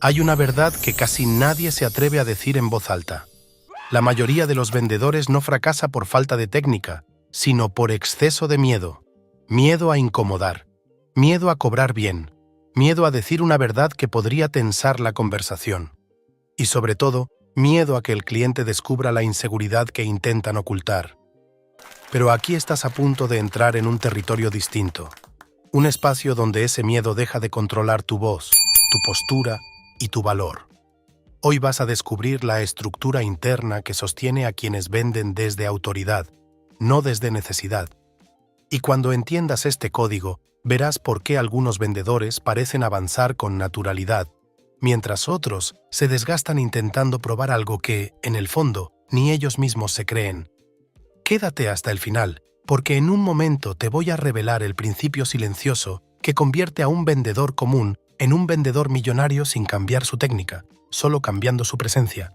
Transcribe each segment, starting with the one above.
Hay una verdad que casi nadie se atreve a decir en voz alta. La mayoría de los vendedores no fracasa por falta de técnica, sino por exceso de miedo. Miedo a incomodar, miedo a cobrar bien, miedo a decir una verdad que podría tensar la conversación. Y sobre todo, miedo a que el cliente descubra la inseguridad que intentan ocultar. Pero aquí estás a punto de entrar en un territorio distinto. Un espacio donde ese miedo deja de controlar tu voz, tu postura y tu valor. Hoy vas a descubrir la estructura interna que sostiene a quienes venden desde autoridad, no desde necesidad. Y cuando entiendas este código, verás por qué algunos vendedores parecen avanzar con naturalidad, mientras otros se desgastan intentando probar algo que, en el fondo, ni ellos mismos se creen. Quédate hasta el final, porque en un momento te voy a revelar el principio silencioso que convierte a un vendedor común en un vendedor millonario sin cambiar su técnica, solo cambiando su presencia.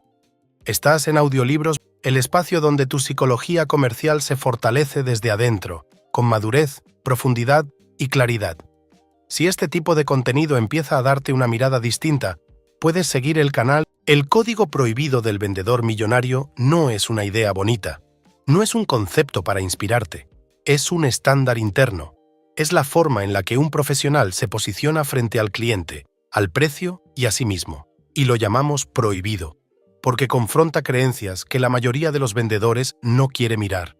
Estás en Audiolibros, el espacio donde tu psicología comercial se fortalece desde adentro, con madurez, profundidad y claridad. Si este tipo de contenido empieza a darte una mirada distinta, puedes seguir el canal. El código prohibido del vendedor millonario no es una idea bonita. No es un concepto para inspirarte. Es un estándar interno. Es la forma en la que un profesional se posiciona frente al cliente, al precio y a sí mismo. Y lo llamamos prohibido, porque confronta creencias que la mayoría de los vendedores no quiere mirar.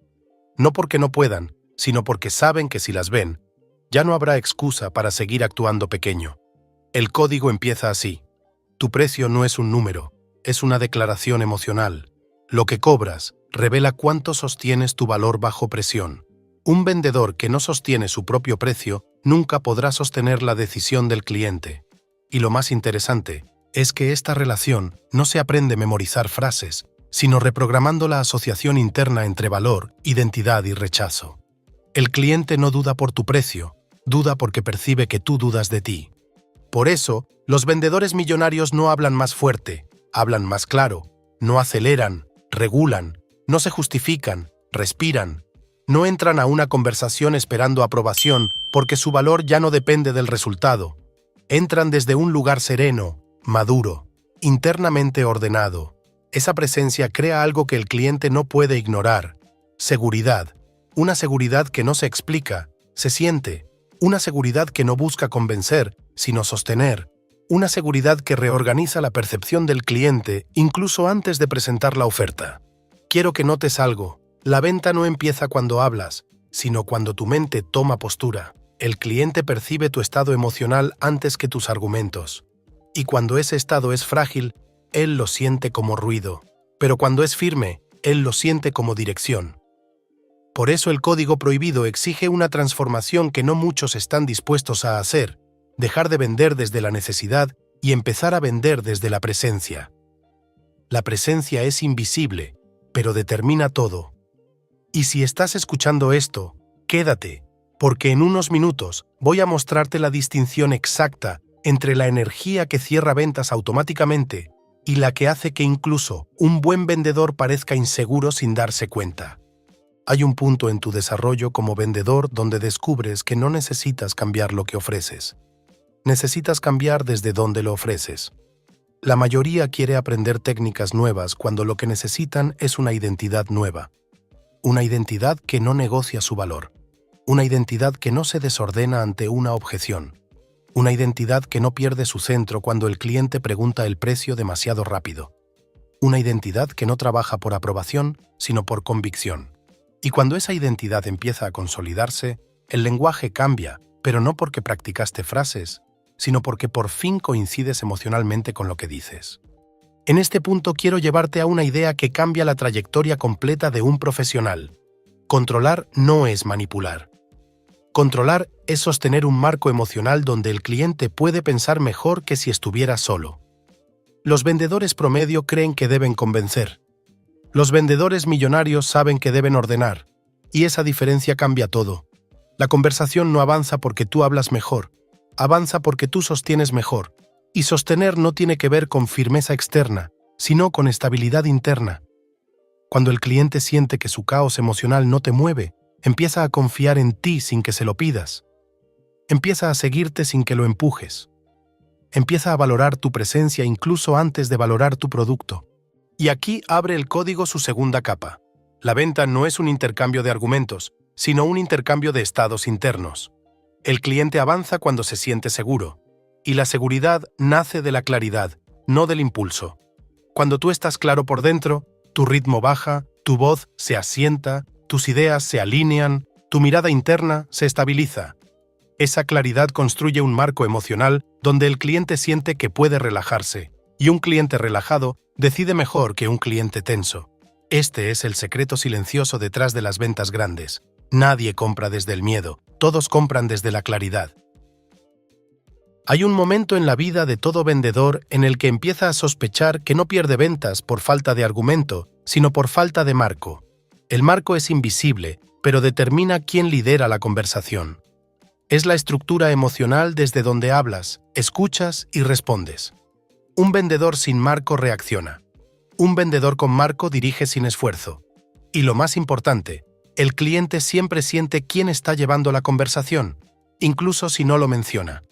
No porque no puedan, sino porque saben que si las ven, ya no habrá excusa para seguir actuando pequeño. El código empieza así. Tu precio no es un número, es una declaración emocional. Lo que cobras revela cuánto sostienes tu valor bajo presión. Un vendedor que no sostiene su propio precio nunca podrá sostener la decisión del cliente. Y lo más interesante es que esta relación no se aprende a memorizar frases, sino reprogramando la asociación interna entre valor, identidad y rechazo. El cliente no duda por tu precio, duda porque percibe que tú dudas de ti. Por eso, los vendedores millonarios no hablan más fuerte, hablan más claro, no aceleran, regulan, no se justifican, respiran. No entran a una conversación esperando aprobación porque su valor ya no depende del resultado. Entran desde un lugar sereno, maduro, internamente ordenado. Esa presencia crea algo que el cliente no puede ignorar. Seguridad. Una seguridad que no se explica, se siente. Una seguridad que no busca convencer, sino sostener. Una seguridad que reorganiza la percepción del cliente incluso antes de presentar la oferta. Quiero que notes algo. La venta no empieza cuando hablas, sino cuando tu mente toma postura. El cliente percibe tu estado emocional antes que tus argumentos. Y cuando ese estado es frágil, él lo siente como ruido. Pero cuando es firme, él lo siente como dirección. Por eso el código prohibido exige una transformación que no muchos están dispuestos a hacer, dejar de vender desde la necesidad y empezar a vender desde la presencia. La presencia es invisible, pero determina todo. Y si estás escuchando esto, quédate, porque en unos minutos voy a mostrarte la distinción exacta entre la energía que cierra ventas automáticamente y la que hace que incluso un buen vendedor parezca inseguro sin darse cuenta. Hay un punto en tu desarrollo como vendedor donde descubres que no necesitas cambiar lo que ofreces. Necesitas cambiar desde donde lo ofreces. La mayoría quiere aprender técnicas nuevas cuando lo que necesitan es una identidad nueva. Una identidad que no negocia su valor. Una identidad que no se desordena ante una objeción. Una identidad que no pierde su centro cuando el cliente pregunta el precio demasiado rápido. Una identidad que no trabaja por aprobación, sino por convicción. Y cuando esa identidad empieza a consolidarse, el lenguaje cambia, pero no porque practicaste frases, sino porque por fin coincides emocionalmente con lo que dices. En este punto quiero llevarte a una idea que cambia la trayectoria completa de un profesional. Controlar no es manipular. Controlar es sostener un marco emocional donde el cliente puede pensar mejor que si estuviera solo. Los vendedores promedio creen que deben convencer. Los vendedores millonarios saben que deben ordenar, y esa diferencia cambia todo. La conversación no avanza porque tú hablas mejor, avanza porque tú sostienes mejor. Y sostener no tiene que ver con firmeza externa, sino con estabilidad interna. Cuando el cliente siente que su caos emocional no te mueve, empieza a confiar en ti sin que se lo pidas. Empieza a seguirte sin que lo empujes. Empieza a valorar tu presencia incluso antes de valorar tu producto. Y aquí abre el código su segunda capa. La venta no es un intercambio de argumentos, sino un intercambio de estados internos. El cliente avanza cuando se siente seguro, y la seguridad nace de la claridad, no del impulso. Cuando tú estás claro por dentro, tu ritmo baja, tu voz se asienta, tus ideas se alinean, tu mirada interna se estabiliza. Esa claridad construye un marco emocional donde el cliente siente que puede relajarse, y un cliente relajado decide mejor que un cliente tenso. Este es el secreto silencioso detrás de las ventas grandes. Nadie compra desde el miedo, todos compran desde la claridad. Hay un momento en la vida de todo vendedor en el que empieza a sospechar que no pierde ventas por falta de argumento, sino por falta de marco. El marco es invisible, pero determina quién lidera la conversación. Es la estructura emocional desde donde hablas, escuchas y respondes. Un vendedor sin marco reacciona. Un vendedor con marco dirige sin esfuerzo. Y lo más importante, el cliente siempre siente quién está llevando la conversación, incluso si no lo menciona.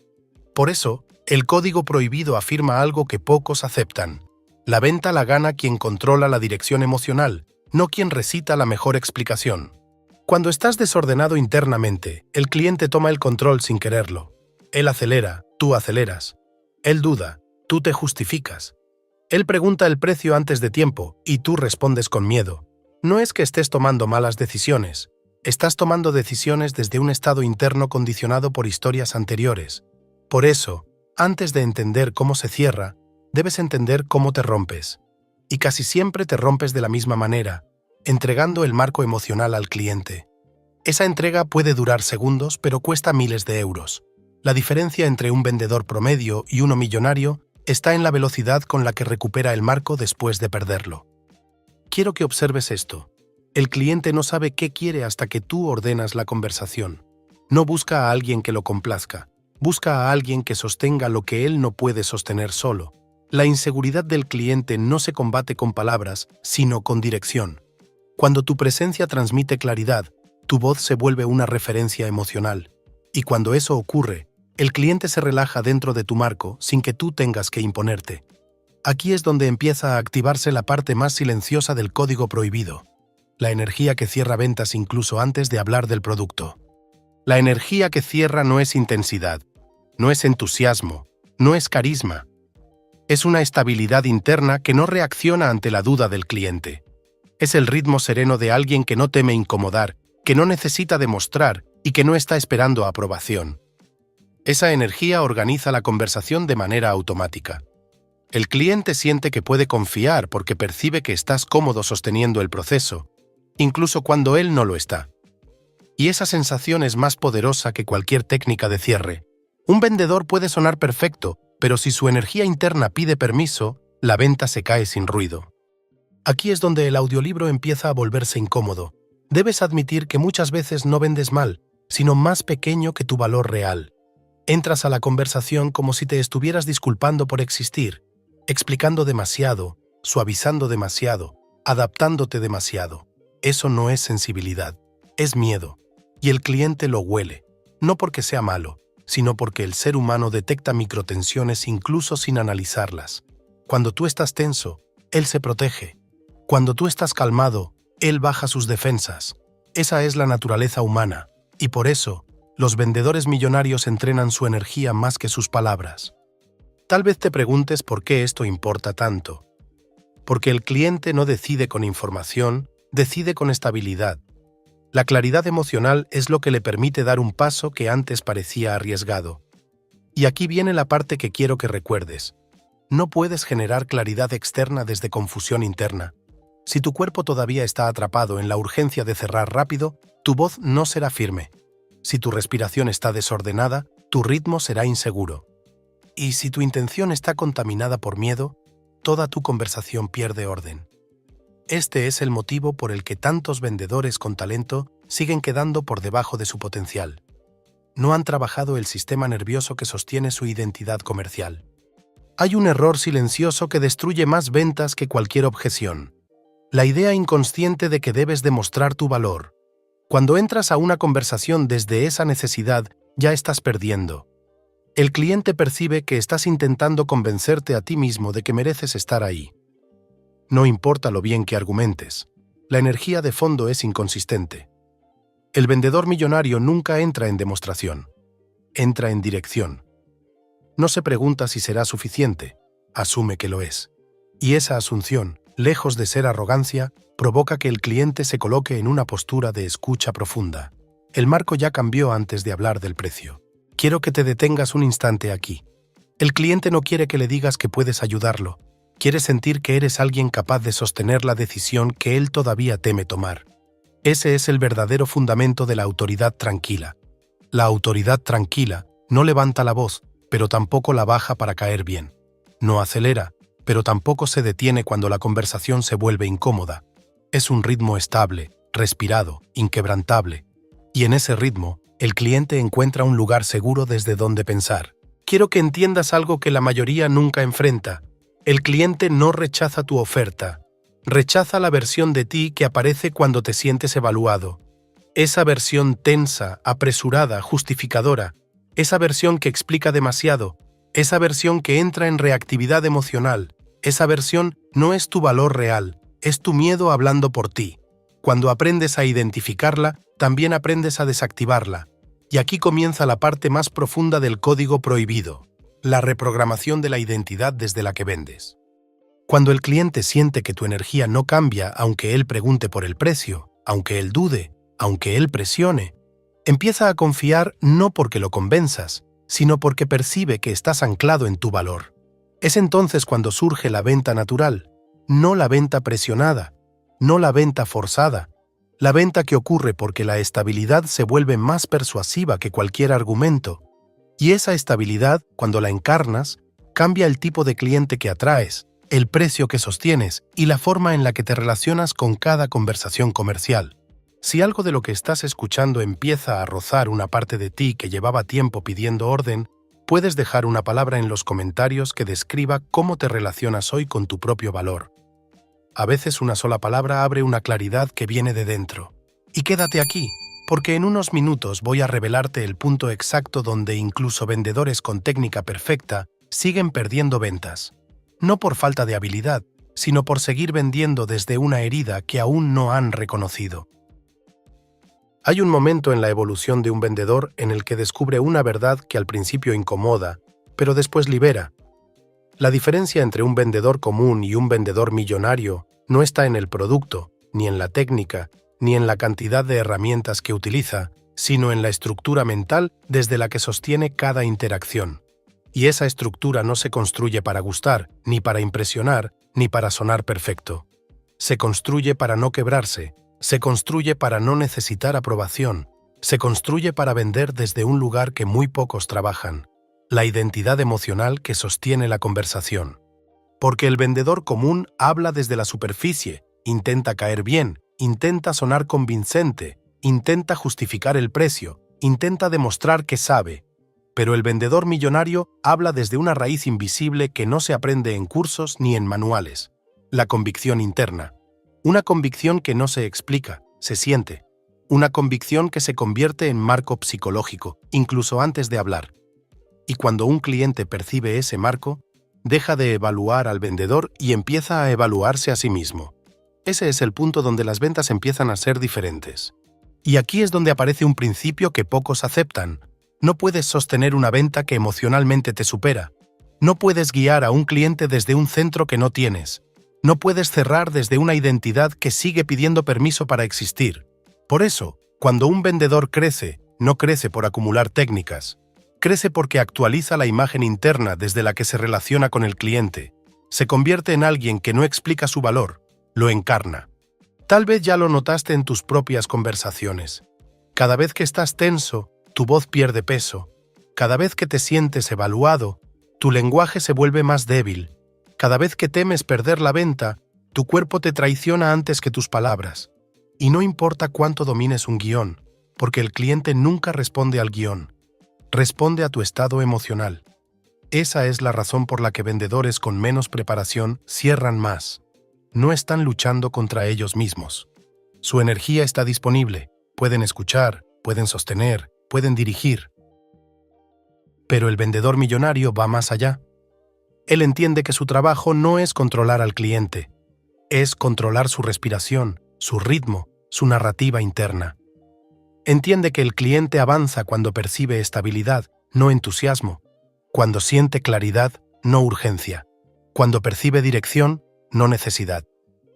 Por eso, el código prohibido afirma algo que pocos aceptan. La venta la gana quien controla la dirección emocional, no quien recita la mejor explicación. Cuando estás desordenado internamente, el cliente toma el control sin quererlo. Él acelera, tú aceleras. Él duda, tú te justificas. Él pregunta el precio antes de tiempo y tú respondes con miedo. No es que estés tomando malas decisiones, estás tomando decisiones desde un estado interno condicionado por historias anteriores. Por eso, antes de entender cómo se cierra, debes entender cómo te rompes. Y casi siempre te rompes de la misma manera, entregando el marco emocional al cliente. Esa entrega puede durar segundos, pero cuesta miles de euros. La diferencia entre un vendedor promedio y uno millonario está en la velocidad con la que recupera el marco después de perderlo. Quiero que observes esto. El cliente no sabe qué quiere hasta que tú ordenas la conversación. No busca a alguien que lo complazca. Busca a alguien que sostenga lo que él no puede sostener solo. La inseguridad del cliente no se combate con palabras, sino con dirección. Cuando tu presencia transmite claridad, tu voz se vuelve una referencia emocional. Y cuando eso ocurre, el cliente se relaja dentro de tu marco sin que tú tengas que imponerte. Aquí es donde empieza a activarse la parte más silenciosa del código prohibido. La energía que cierra ventas incluso antes de hablar del producto. La energía que cierra no es intensidad, no es entusiasmo, no es carisma. Es una estabilidad interna que no reacciona ante la duda del cliente. Es el ritmo sereno de alguien que no teme incomodar, que no necesita demostrar y que no está esperando aprobación. Esa energía organiza la conversación de manera automática. El cliente siente que puede confiar porque percibe que estás cómodo sosteniendo el proceso, incluso cuando él no lo está. Y esa sensación es más poderosa que cualquier técnica de cierre. Un vendedor puede sonar perfecto, pero si su energía interna pide permiso, la venta se cae sin ruido. Aquí es donde el audiolibro empieza a volverse incómodo. Debes admitir que muchas veces no vendes mal, sino más pequeño que tu valor real. Entras a la conversación como si te estuvieras disculpando por existir, explicando demasiado, suavizando demasiado, adaptándote demasiado. Eso no es sensibilidad, es miedo. Y el cliente lo huele, no porque sea malo, sino porque el ser humano detecta microtensiones incluso sin analizarlas. Cuando tú estás tenso, él se protege. Cuando tú estás calmado, él baja sus defensas. Esa es la naturaleza humana, y por eso, los vendedores millonarios entrenan su energía más que sus palabras. Tal vez te preguntes por qué esto importa tanto. Porque el cliente no decide con información, decide con estabilidad. La claridad emocional es lo que le permite dar un paso que antes parecía arriesgado. Y aquí viene la parte que quiero que recuerdes. No puedes generar claridad externa desde confusión interna. Si tu cuerpo todavía está atrapado en la urgencia de cerrar rápido, tu voz no será firme. Si tu respiración está desordenada, tu ritmo será inseguro. Y si tu intención está contaminada por miedo, toda tu conversación pierde orden. Este es el motivo por el que tantos vendedores con talento siguen quedando por debajo de su potencial. No han trabajado el sistema nervioso que sostiene su identidad comercial. Hay un error silencioso que destruye más ventas que cualquier objeción. La idea inconsciente de que debes demostrar tu valor. Cuando entras a una conversación desde esa necesidad, ya estás perdiendo. El cliente percibe que estás intentando convencerte a ti mismo de que mereces estar ahí. No importa lo bien que argumentes, la energía de fondo es inconsistente. El vendedor millonario nunca entra en demostración, entra en dirección. No se pregunta si será suficiente, asume que lo es. Y esa asunción, lejos de ser arrogancia, provoca que el cliente se coloque en una postura de escucha profunda. El marco ya cambió antes de hablar del precio. Quiero que te detengas un instante aquí. El cliente no quiere que le digas que puedes ayudarlo. Quiere sentir que eres alguien capaz de sostener la decisión que él todavía teme tomar. Ese es el verdadero fundamento de la autoridad tranquila. La autoridad tranquila no levanta la voz, pero tampoco la baja para caer bien. No acelera, pero tampoco se detiene cuando la conversación se vuelve incómoda. Es un ritmo estable, respirado, inquebrantable. Y en ese ritmo, el cliente encuentra un lugar seguro desde donde pensar. Quiero que entiendas algo que la mayoría nunca enfrenta. El cliente no rechaza tu oferta. Rechaza la versión de ti que aparece cuando te sientes evaluado. Esa versión tensa, apresurada, justificadora. Esa versión que explica demasiado. Esa versión que entra en reactividad emocional. Esa versión no es tu valor real, es tu miedo hablando por ti. Cuando aprendes a identificarla, también aprendes a desactivarla. Y aquí comienza la parte más profunda del código prohibido, la reprogramación de la identidad desde la que vendes. Cuando el cliente siente que tu energía no cambia aunque él pregunte por el precio, aunque él dude, aunque él presione, empieza a confiar no porque lo convenzas, sino porque percibe que estás anclado en tu valor. Es entonces cuando surge la venta natural, no la venta presionada, no la venta forzada, la venta que ocurre porque la estabilidad se vuelve más persuasiva que cualquier argumento, y esa estabilidad, cuando la encarnas, cambia el tipo de cliente que atraes, el precio que sostienes y la forma en la que te relacionas con cada conversación comercial. Si algo de lo que estás escuchando empieza a rozar una parte de ti que llevaba tiempo pidiendo orden, puedes dejar una palabra en los comentarios que describa cómo te relacionas hoy con tu propio valor. A veces una sola palabra abre una claridad que viene de dentro. Y quédate aquí, porque en unos minutos voy a revelarte el punto exacto donde incluso vendedores con técnica perfecta siguen perdiendo ventas. No por falta de habilidad, sino por seguir vendiendo desde una herida que aún no han reconocido. Hay un momento en la evolución de un vendedor en el que descubre una verdad que al principio incomoda, pero después libera. La diferencia entre un vendedor común y un vendedor millonario no está en el producto, ni en la técnica, ni en la cantidad de herramientas que utiliza, sino en la estructura mental desde la que sostiene cada interacción. Y esa estructura no se construye para gustar, ni para impresionar, ni para sonar perfecto. Se construye para no quebrarse, se construye para no necesitar aprobación, se construye para vender desde un lugar que muy pocos trabajan, la identidad emocional que sostiene la conversación. Porque el vendedor común habla desde la superficie, intenta caer bien, intenta sonar convincente, intenta justificar el precio, intenta demostrar que sabe. Pero el vendedor millonario habla desde una raíz invisible que no se aprende en cursos ni en manuales. La convicción interna. Una convicción que no se explica, se siente. Una convicción que se convierte en marco psicológico, incluso antes de hablar. Y cuando un cliente percibe ese marco, deja de evaluar al vendedor y empieza a evaluarse a sí mismo. Ese es el punto donde las ventas empiezan a ser diferentes. Y aquí es donde aparece un principio que pocos aceptan. No puedes sostener una venta que emocionalmente te supera. No puedes guiar a un cliente desde un centro que no tienes. No puedes cerrar desde una identidad que sigue pidiendo permiso para existir. Por eso, cuando un vendedor crece, no crece por acumular técnicas. Crece porque actualiza la imagen interna desde la que se relaciona con el cliente. Se convierte en alguien que no explica su valor, lo encarna. Tal vez ya lo notaste en tus propias conversaciones. Cada vez que estás tenso, tu voz pierde peso. Cada vez que te sientes evaluado, tu lenguaje se vuelve más débil. Cada vez que temes perder la venta, tu cuerpo te traiciona antes que tus palabras. Y no importa cuánto domines un guión, porque el cliente nunca responde al guión. Responde a tu estado emocional. Esa es la razón por la que vendedores con menos preparación cierran más. No están luchando contra ellos mismos. Su energía está disponible. Pueden escuchar, pueden sostener, pueden dirigir. Pero el vendedor millonario va más allá. Él entiende que su trabajo no es controlar al cliente, es controlar su respiración, su ritmo, su narrativa interna. Entiende que el cliente avanza cuando percibe estabilidad, no entusiasmo, cuando siente claridad, no urgencia, cuando percibe dirección, no necesidad.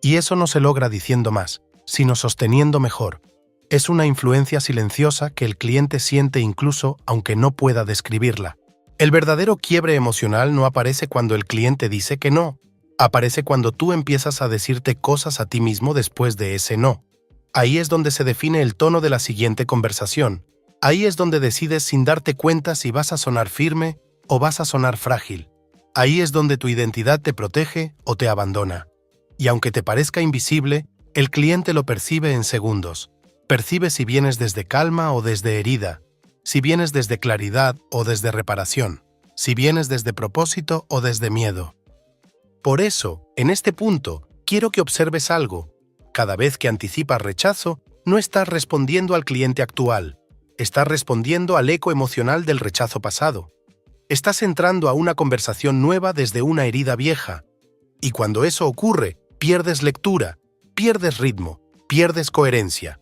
Y eso no se logra diciendo más, sino sosteniendo mejor. Es una influencia silenciosa que el cliente siente incluso aunque no pueda describirla. El verdadero quiebre emocional no aparece cuando el cliente dice que no, aparece cuando tú empiezas a decirte cosas a ti mismo después de ese no. Ahí es donde se define el tono de la siguiente conversación. Ahí es donde decides sin darte cuenta si vas a sonar firme o vas a sonar frágil. Ahí es donde tu identidad te protege o te abandona. Y aunque te parezca invisible, el cliente lo percibe en segundos. Percibe si vienes desde calma o desde herida, si vienes desde claridad o desde reparación, si vienes desde propósito o desde miedo. Por eso, en este punto, quiero que observes algo. Cada vez que anticipas rechazo, no estás respondiendo al cliente actual, estás respondiendo al eco emocional del rechazo pasado. Estás entrando a una conversación nueva desde una herida vieja. Y cuando eso ocurre, pierdes lectura, pierdes ritmo, pierdes coherencia.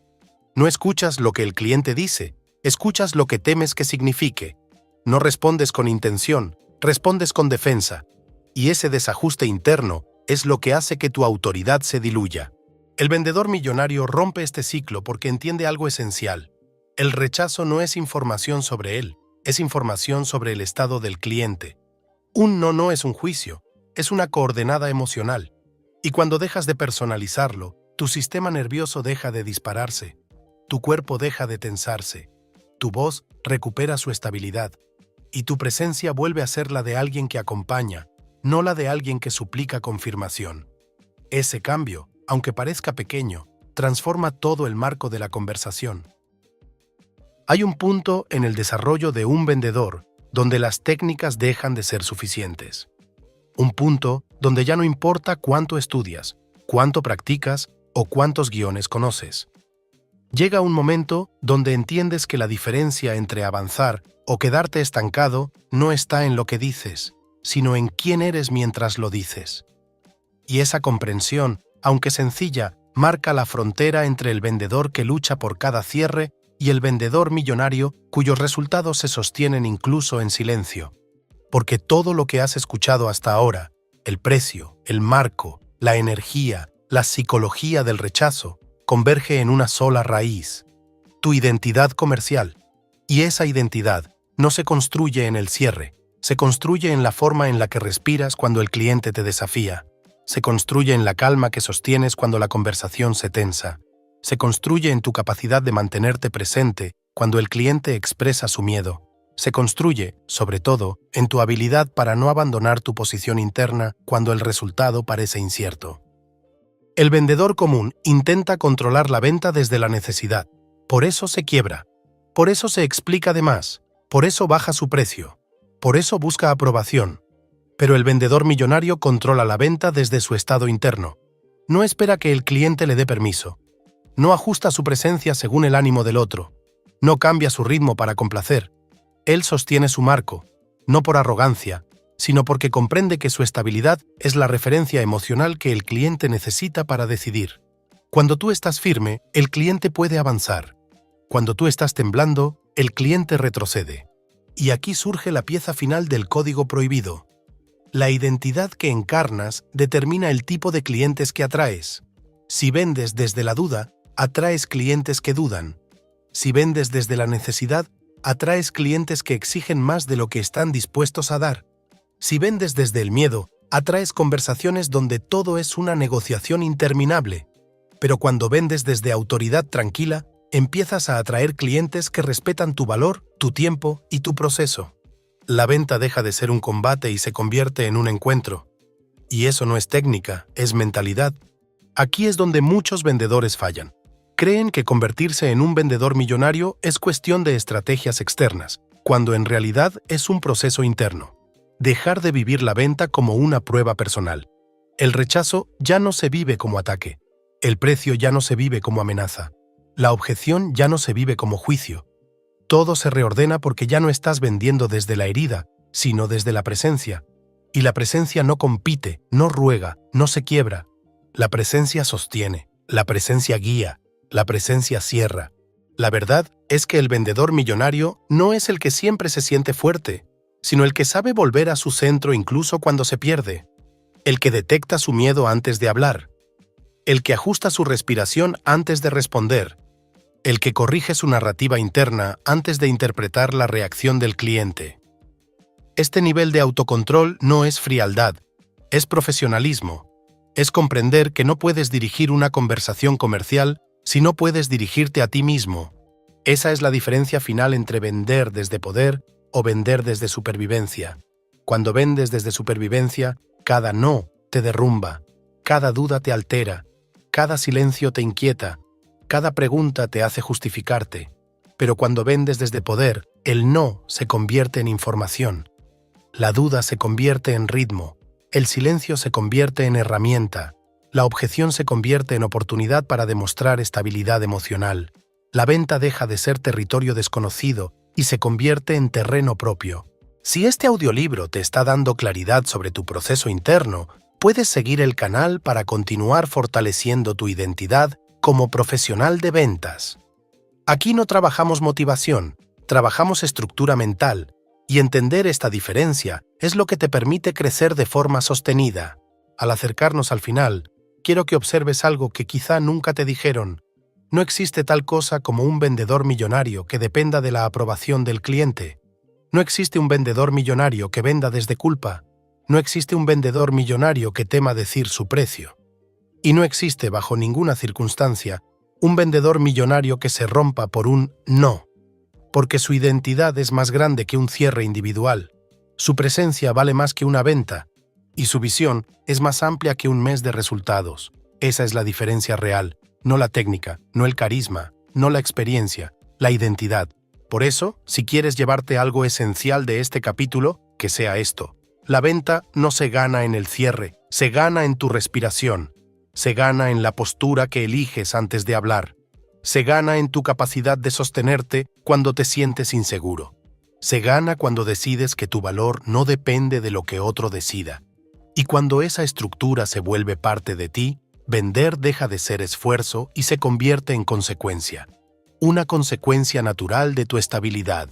No escuchas lo que el cliente dice, escuchas lo que temes que signifique. No respondes con intención, respondes con defensa. Y ese desajuste interno es lo que hace que tu autoridad se diluya. El vendedor millonario rompe este ciclo porque entiende algo esencial. El rechazo no es información sobre él, es información sobre el estado del cliente. Un no es un juicio, es una coordenada emocional. Y cuando dejas de personalizarlo, tu sistema nervioso deja de dispararse, tu cuerpo deja de tensarse, tu voz recupera su estabilidad, y tu presencia vuelve a ser la de alguien que acompaña, no la de alguien que suplica confirmación. Ese cambio, aunque parezca pequeño, transforma todo el marco de la conversación. Hay un punto en el desarrollo de un vendedor donde las técnicas dejan de ser suficientes. Un punto donde ya no importa cuánto estudias, cuánto practicas o cuántos guiones conoces. Llega un momento donde entiendes que la diferencia entre avanzar o quedarte estancado no está en lo que dices, sino en quién eres mientras lo dices. Y esa comprensión, aunque sencilla, marca la frontera entre el vendedor que lucha por cada cierre y el vendedor millonario cuyos resultados se sostienen incluso en silencio. Porque todo lo que has escuchado hasta ahora, el precio, el marco, la energía, la psicología del rechazo, converge en una sola raíz, tu identidad comercial. Y esa identidad no se construye en el cierre, se construye en la forma en la que respiras cuando el cliente te desafía. Se construye en la calma que sostienes cuando la conversación se tensa. Se construye en tu capacidad de mantenerte presente cuando el cliente expresa su miedo. Se construye, sobre todo, en tu habilidad para no abandonar tu posición interna cuando el resultado parece incierto. El vendedor común intenta controlar la venta desde la necesidad. Por eso se quiebra. Por eso se explica de más. Por eso baja su precio. Por eso busca aprobación. Pero el vendedor millonario controla la venta desde su estado interno. No espera que el cliente le dé permiso. No ajusta su presencia según el ánimo del otro. No cambia su ritmo para complacer. Él sostiene su marco, no por arrogancia, sino porque comprende que su estabilidad es la referencia emocional que el cliente necesita para decidir. Cuando tú estás firme, el cliente puede avanzar. Cuando tú estás temblando, el cliente retrocede. Y aquí surge la pieza final del código prohibido. La identidad que encarnas determina el tipo de clientes que atraes. Si vendes desde la duda, atraes clientes que dudan. Si vendes desde la necesidad, atraes clientes que exigen más de lo que están dispuestos a dar. Si vendes desde el miedo, atraes conversaciones donde todo es una negociación interminable. Pero cuando vendes desde autoridad tranquila, empiezas a atraer clientes que respetan tu valor, tu tiempo y tu proceso. La venta deja de ser un combate y se convierte en un encuentro. Y eso no es técnica, es mentalidad. Aquí es donde muchos vendedores fallan. Creen que convertirse en un vendedor millonario es cuestión de estrategias externas, cuando en realidad es un proceso interno. Dejar de vivir la venta como una prueba personal. El rechazo ya no se vive como ataque. El precio ya no se vive como amenaza. La objeción ya no se vive como juicio. Todo se reordena porque ya no estás vendiendo desde la herida, sino desde la presencia. Y la presencia no compite, no ruega, no se quiebra. La presencia sostiene, la presencia guía, la presencia cierra. La verdad es que el vendedor millonario no es el que siempre se siente fuerte, sino el que sabe volver a su centro incluso cuando se pierde, el que detecta su miedo antes de hablar, el que ajusta su respiración antes de responder, el que corrige su narrativa interna antes de interpretar la reacción del cliente. Este nivel de autocontrol no es frialdad, es profesionalismo, es comprender que no puedes dirigir una conversación comercial si no puedes dirigirte a ti mismo. Esa es la diferencia final entre vender desde poder o vender desde supervivencia. Cuando vendes desde supervivencia, cada no te derrumba, cada duda te altera, cada silencio te inquieta, cada pregunta te hace justificarte. Pero cuando vendes desde poder, el no se convierte en información. La duda se convierte en ritmo, el silencio se convierte en herramienta, la objeción se convierte en oportunidad para demostrar estabilidad emocional. La venta deja de ser territorio desconocido y se convierte en terreno propio. Si este audiolibro te está dando claridad sobre tu proceso interno, puedes seguir el canal para continuar fortaleciendo tu identidad como profesional de ventas. Aquí no trabajamos motivación, trabajamos estructura mental, y entender esta diferencia es lo que te permite crecer de forma sostenida. Al acercarnos al final, quiero que observes algo que quizá nunca te dijeron. No existe tal cosa como un vendedor millonario que dependa de la aprobación del cliente. No existe un vendedor millonario que venda desde culpa. No existe un vendedor millonario que tema decir su precio. Y no existe, bajo ninguna circunstancia, un vendedor millonario que se rompa por un no. Porque su identidad es más grande que un cierre individual. Su presencia vale más que una venta. Y su visión es más amplia que un mes de resultados. Esa es la diferencia real. No la técnica, no el carisma, no la experiencia, la identidad. Por eso, si quieres llevarte algo esencial de este capítulo, que sea esto. La venta no se gana en el cierre, se gana en tu respiración. Se gana en la postura que eliges antes de hablar. Se gana en tu capacidad de sostenerte cuando te sientes inseguro. Se gana cuando decides que tu valor no depende de lo que otro decida. Y cuando esa estructura se vuelve parte de ti, vender deja de ser esfuerzo y se convierte en consecuencia. Una consecuencia natural de tu estabilidad.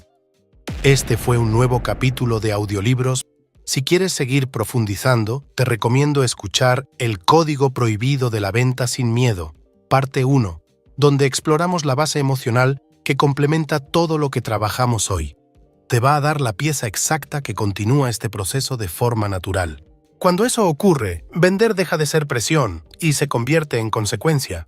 Este fue un nuevo capítulo de audiolibros. Si quieres seguir profundizando, te recomiendo escuchar El Código Prohibido de la Venta sin Miedo, parte 1, donde exploramos la base emocional que complementa todo lo que trabajamos hoy. Te va a dar la pieza exacta que continúa este proceso de forma natural. Cuando eso ocurre, vender deja de ser presión y se convierte en consecuencia.